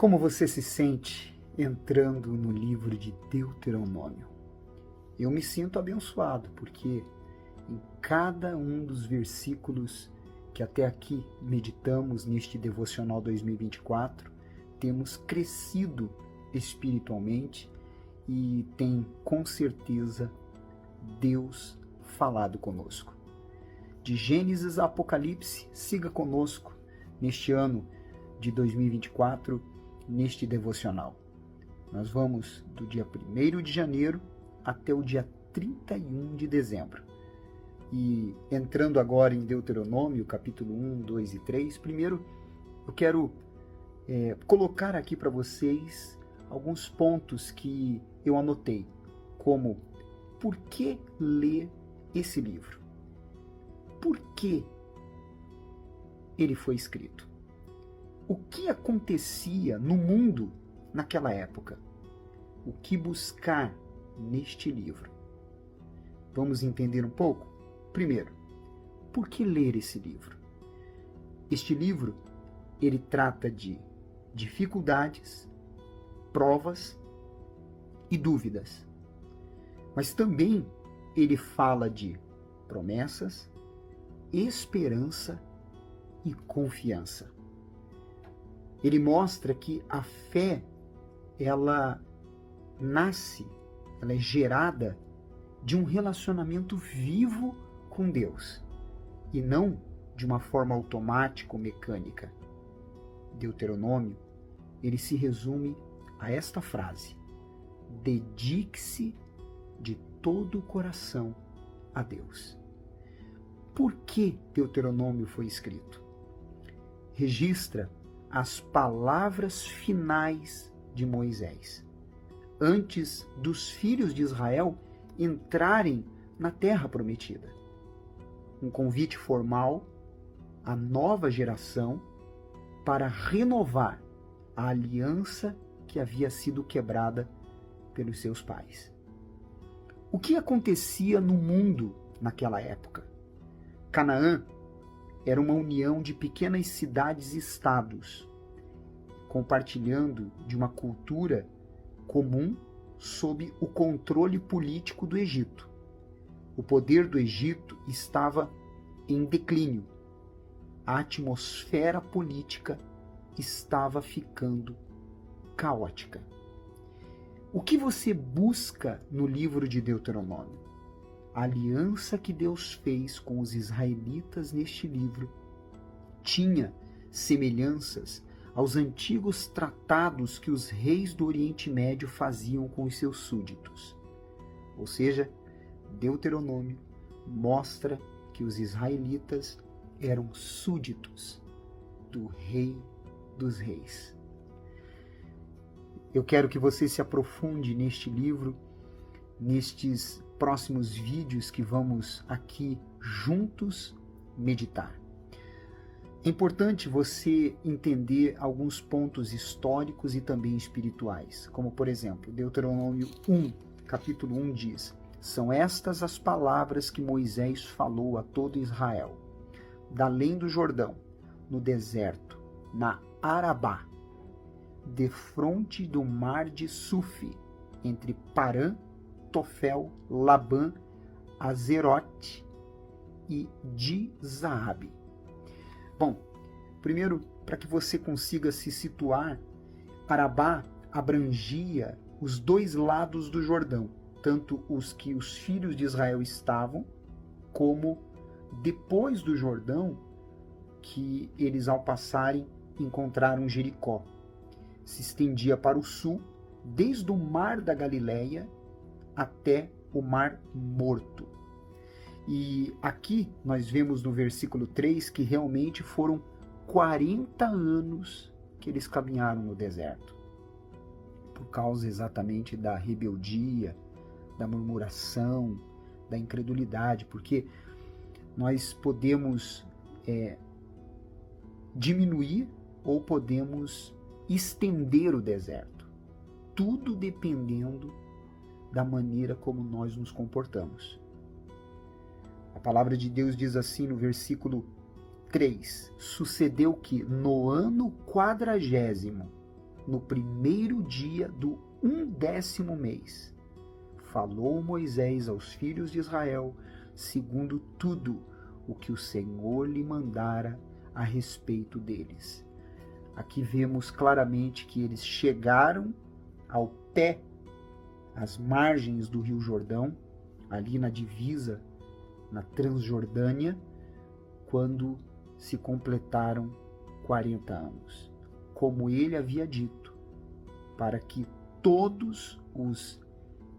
Como você se sente entrando no livro de Deuteronômio? Eu me sinto abençoado, porque em cada um dos versículos que até aqui meditamos neste Devocional 2024, temos crescido espiritualmente e tem, com certeza, Deus falado conosco. De Gênesis a Apocalipse, siga conosco neste ano de 2024, neste devocional. Nós vamos do dia 1º de janeiro até o dia 31 de dezembro. E entrando agora em Deuteronômio, capítulo 1, 2 e 3, primeiro eu quero colocar aqui para vocês alguns pontos que eu anotei, como por que ler esse livro? Por que ele foi escrito? O que acontecia no mundo naquela época? O que buscar neste livro? Vamos entender um pouco? Primeiro, por que ler esse livro? Este livro, ele trata de dificuldades, provas e dúvidas. Mas também ele fala de promessas, esperança e confiança. Ele mostra que a fé, ela nasce, ela é gerada de um relacionamento vivo com Deus e não de uma forma automática ou mecânica. Deuteronômio, ele se resume a esta frase: dedique-se de todo o coração a Deus. Por que Deuteronômio foi escrito? Registra as palavras finais de Moisés, antes dos filhos de Israel entrarem na terra prometida. Um convite formal à nova geração para renovar a aliança que havia sido quebrada pelos seus pais. O que acontecia no mundo naquela época? Canaã era uma união de pequenas cidades e estados, compartilhando de uma cultura comum sob o controle político do Egito. O poder do Egito estava em declínio. A atmosfera política estava ficando caótica. O que você busca no livro de Deuteronômio? A aliança que Deus fez com os israelitas neste livro tinha semelhanças aos antigos tratados que os reis do Oriente Médio faziam com os seus súditos. Ou seja, Deuteronômio mostra que os israelitas eram súditos do Rei dos Reis. Eu quero que você se aprofunde neste livro, nestes próximos vídeos que vamos aqui juntos meditar. É importante você entender alguns pontos históricos e também espirituais, como por exemplo, Deuteronômio 1, capítulo 1 diz: são estas as palavras que Moisés falou a todo Israel, da além do Jordão, no deserto, na Arabá, defronte do mar de Sufi, entre Parã, Tofel, Labã, Azerote e Dizaabe. Bom, primeiro, para que você consiga se situar, Arabá abrangia os dois lados do Jordão, tanto os que os filhos de Israel estavam, como depois do Jordão, que eles ao passarem encontraram Jericó. Se estendia para o sul, desde o mar da Galileia até o Mar Morto. E aqui nós vemos no versículo 3 que realmente foram 40 anos que eles caminharam no deserto, por causa exatamente da rebeldia, da murmuração, da incredulidade, porque nós podemos diminuir ou podemos estender o deserto, tudo dependendo da maneira como nós nos comportamos. A palavra de Deus diz assim no versículo 3: sucedeu que no ano 40º no primeiro dia do 11º mês, falou Moisés aos filhos de Israel, segundo tudo o que o Senhor lhe mandara a respeito deles. Aqui vemos claramente que eles chegaram ao pé, às margens do Rio Jordão, ali na divisa, na Transjordânia, quando se completaram 40 anos, como ele havia dito, para que todos os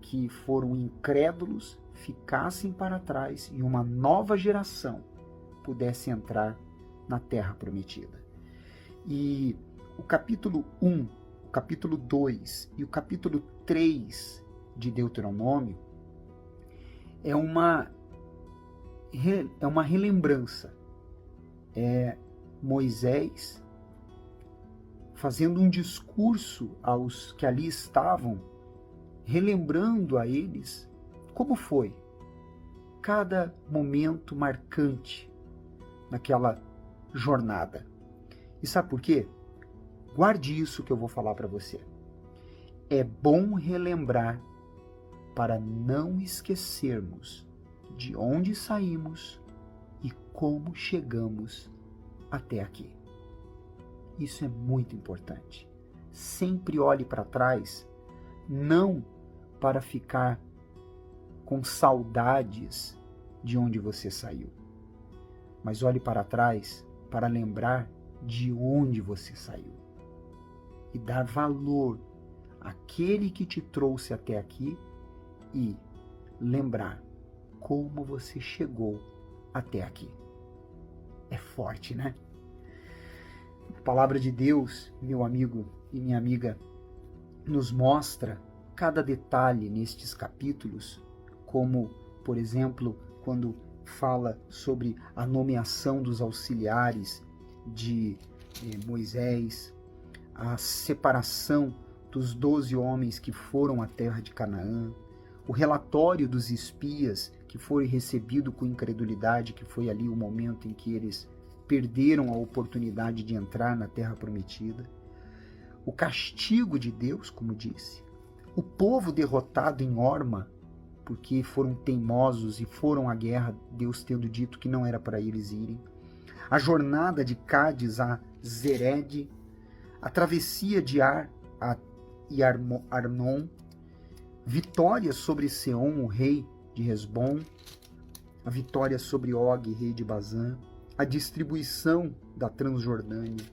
que foram incrédulos ficassem para trás e uma nova geração pudesse entrar na Terra Prometida. E o capítulo 1, o capítulo 2 e o capítulo 3 de Deuteronômio é uma relembrança. É Moisés fazendo um discurso aos que ali estavam, relembrando a eles como foi cada momento marcante naquela jornada. E sabe por quê? Guarde isso que eu vou falar para você. É bom relembrar para não esquecermos de onde saímos e como chegamos até aqui. Isso é muito importante. Sempre olhe para trás, não para ficar com saudades de onde você saiu, mas olhe para trás para lembrar de onde você saiu e dar valor àquele que te trouxe até aqui e lembrar como você chegou até aqui. É forte, né? A palavra de Deus, meu amigo e minha amiga, nos mostra cada detalhe nestes capítulos, como, por exemplo, quando fala sobre a nomeação dos auxiliares de Moisés, a separação dos 12 homens que foram à terra de Canaã, o relatório dos espias que foi recebido com incredulidade, que foi ali o momento em que eles perderam a oportunidade de entrar na terra prometida, o castigo de Deus, como disse, o povo derrotado em Horma, porque foram teimosos e foram à guerra, Deus tendo dito que não era para eles irem, a jornada de Cádiz a Zered, a travessia de Ar e Arnon, vitória sobre Seom, o rei de Hesbom, a vitória sobre Og, rei de Bazã, a distribuição da Transjordânia,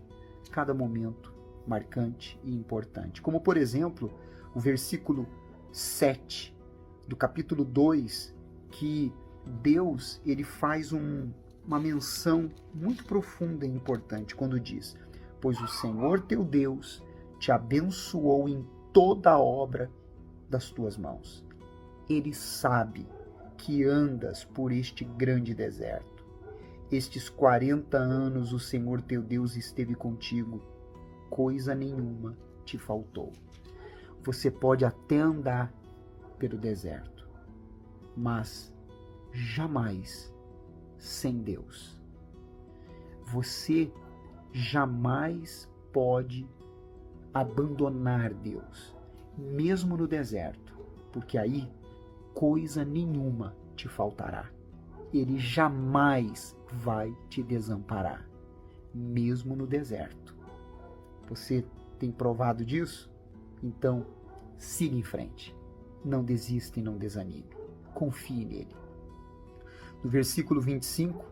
cada momento marcante e importante. Como, por exemplo, o versículo 7 do capítulo 2, que Deus ele faz uma menção muito profunda e importante quando diz: pois o Senhor teu Deus te abençoou em toda a obra das tuas mãos. Ele sabe que andas por este grande deserto. Estes 40 anos o Senhor teu Deus esteve contigo, coisa nenhuma te faltou. Você pode até andar pelo deserto, mas jamais sem Deus. Você jamais pode abandonar Deus, mesmo no deserto, porque aí coisa nenhuma te faltará. Ele jamais vai te desamparar, mesmo no deserto. Você tem provado disso? Então, siga em frente. Não desista e não desanime. Confie nele. No versículo 25,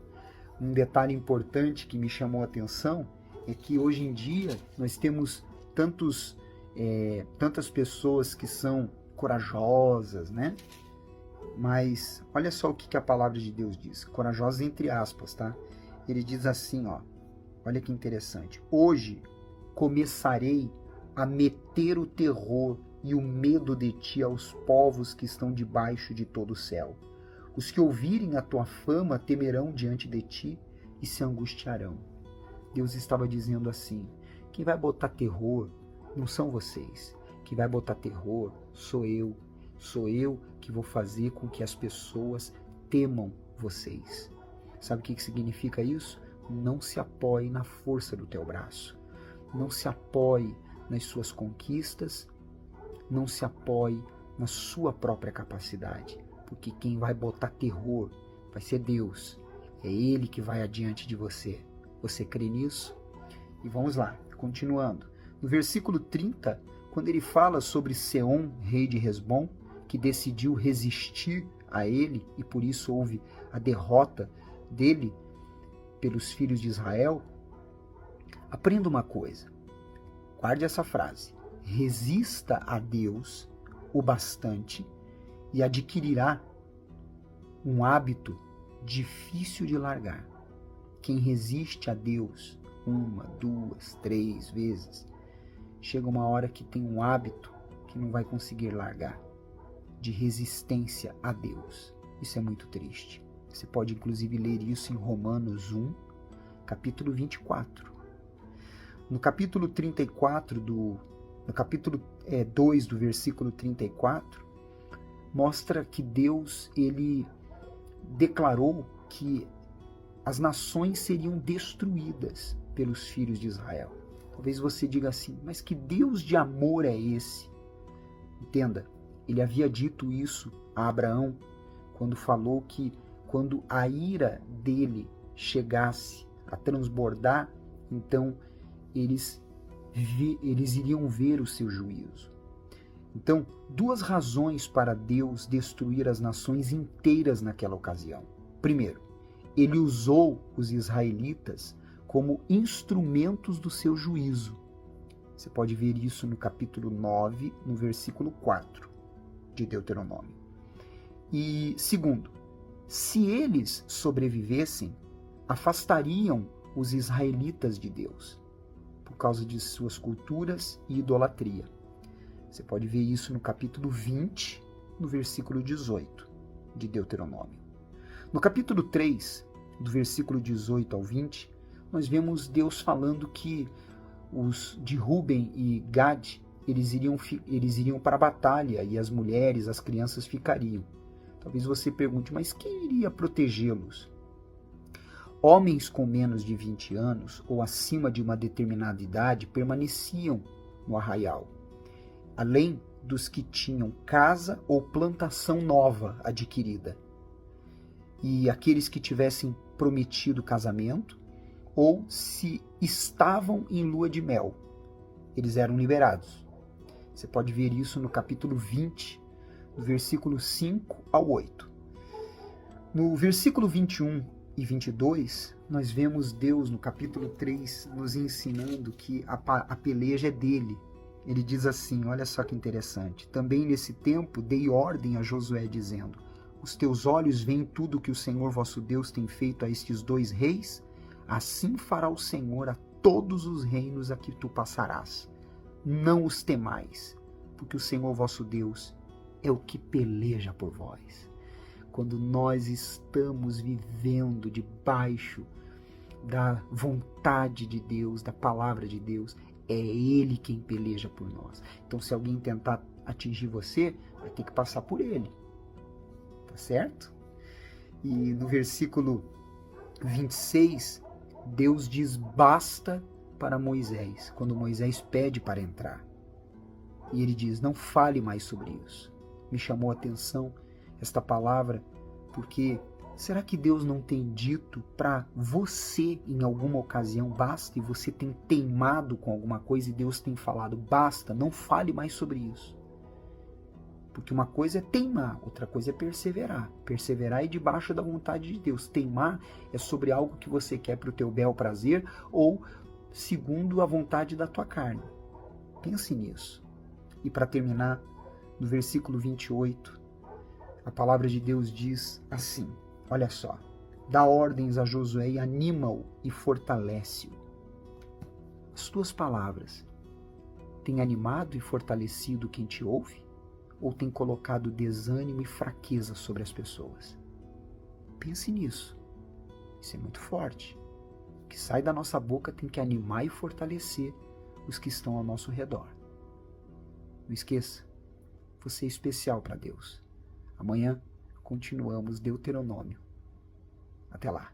um detalhe importante que me chamou a atenção é que hoje em dia nós temos tantas pessoas que são corajosas, né? Mas olha só o que a palavra de Deus diz. Corajosas entre aspas, tá? Ele diz assim, ó. Olha que interessante. Hoje começarei a meter o terror e o medo de ti aos povos que estão debaixo de todo o céu. Os que ouvirem a tua fama temerão diante de ti e se angustiarão. Deus estava dizendo assim: quem vai botar terror não são vocês. Quem vai botar terror sou eu. Sou eu que vou fazer com que as pessoas temam vocês. Sabe o que significa isso? Não se apoie na força do teu braço. Não se apoie nas suas conquistas, não se apoie na sua própria capacidade, porque quem vai botar terror vai ser Deus. É Ele que vai adiante de você. Você crê nisso? E vamos lá, continuando. No versículo 30, quando ele fala sobre Seom, rei de Hesbom, que decidiu resistir a ele e por isso houve a derrota dele pelos filhos de Israel, aprenda uma coisa. Guarde essa frase. Resista a Deus o bastante e adquirirá um hábito difícil de largar. Quem resiste a Deus 1, 2, 3 vezes, chega uma hora que tem um hábito que não vai conseguir largar, de resistência a Deus. Isso é muito triste. Você pode inclusive ler isso em Romanos 1, capítulo 24. No capítulo 34 no capítulo 2 do versículo 34, mostra que Deus, ele declarou que as nações seriam destruídas pelos filhos de Israel. Talvez você diga assim, mas que Deus de amor é esse? Entenda, ele havia dito isso a Abraão quando falou que quando a ira dele chegasse a transbordar, então eles iriam ver o seu juízo. Então, duas razões para Deus destruir as nações inteiras naquela ocasião. Primeiro, ele usou os israelitas como instrumentos do seu juízo. Você pode ver isso no capítulo 9, no versículo 4 de Deuteronômio. E segundo, se eles sobrevivessem, afastariam os israelitas de Deus, por causa de suas culturas e idolatria. Você pode ver isso no capítulo 20, no versículo 18 de Deuteronômio. No capítulo 3, do versículo 18 ao 20, nós vemos Deus falando que os de Ruben e Gad, eles iriam para a batalha e as mulheres, as crianças ficariam. Talvez você pergunte, mas quem iria protegê-los? Homens com menos de 20 anos ou acima de uma determinada idade permaneciam no arraial, além dos que tinham casa ou plantação nova adquirida, e aqueles que tivessem prometido casamento ou se estavam em lua de mel, eles eram liberados. Você pode ver isso no capítulo 20, do versículo 5 ao 8. No versículo 21 e 22, nós vemos Deus no capítulo 3 nos ensinando que a peleja é dele. Ele diz assim, olha só que interessante. Também nesse tempo dei ordem a Josué dizendo, os teus olhos veem tudo que o Senhor vosso Deus tem feito a estes dois reis? Assim fará o Senhor a todos os reinos a que tu passarás. Não os temais, porque o Senhor vosso Deus é o que peleja por vós. Quando nós estamos vivendo debaixo da vontade de Deus, da palavra de Deus, é Ele quem peleja por nós. Então, se alguém tentar atingir você, vai ter que passar por Ele. Tá certo? E no versículo 26, Deus diz basta para Moisés, quando Moisés pede para entrar. E ele diz, não fale mais sobre isso. Me chamou a atenção esta palavra, porque será que Deus não tem dito para você em alguma ocasião basta, e você tem teimado com alguma coisa e Deus tem falado basta, não fale mais sobre isso? Porque uma coisa é teimar, outra coisa é perseverar. Perseverar é debaixo da vontade de Deus. Teimar é sobre algo que você quer para o teu bel prazer ou segundo a vontade da tua carne. Pense nisso. E para terminar, no versículo 28, a palavra de Deus diz assim, olha só, dá ordens a Josué e anima-o e fortalece-o. As tuas palavras têm animado e fortalecido quem te ouve? Ou tem colocado desânimo e fraqueza sobre as pessoas? Pense nisso. Isso é muito forte. O que sai da nossa boca tem que animar e fortalecer os que estão ao nosso redor. Não esqueça, você é especial para Deus. Amanhã continuamos Deuteronômio. Até lá.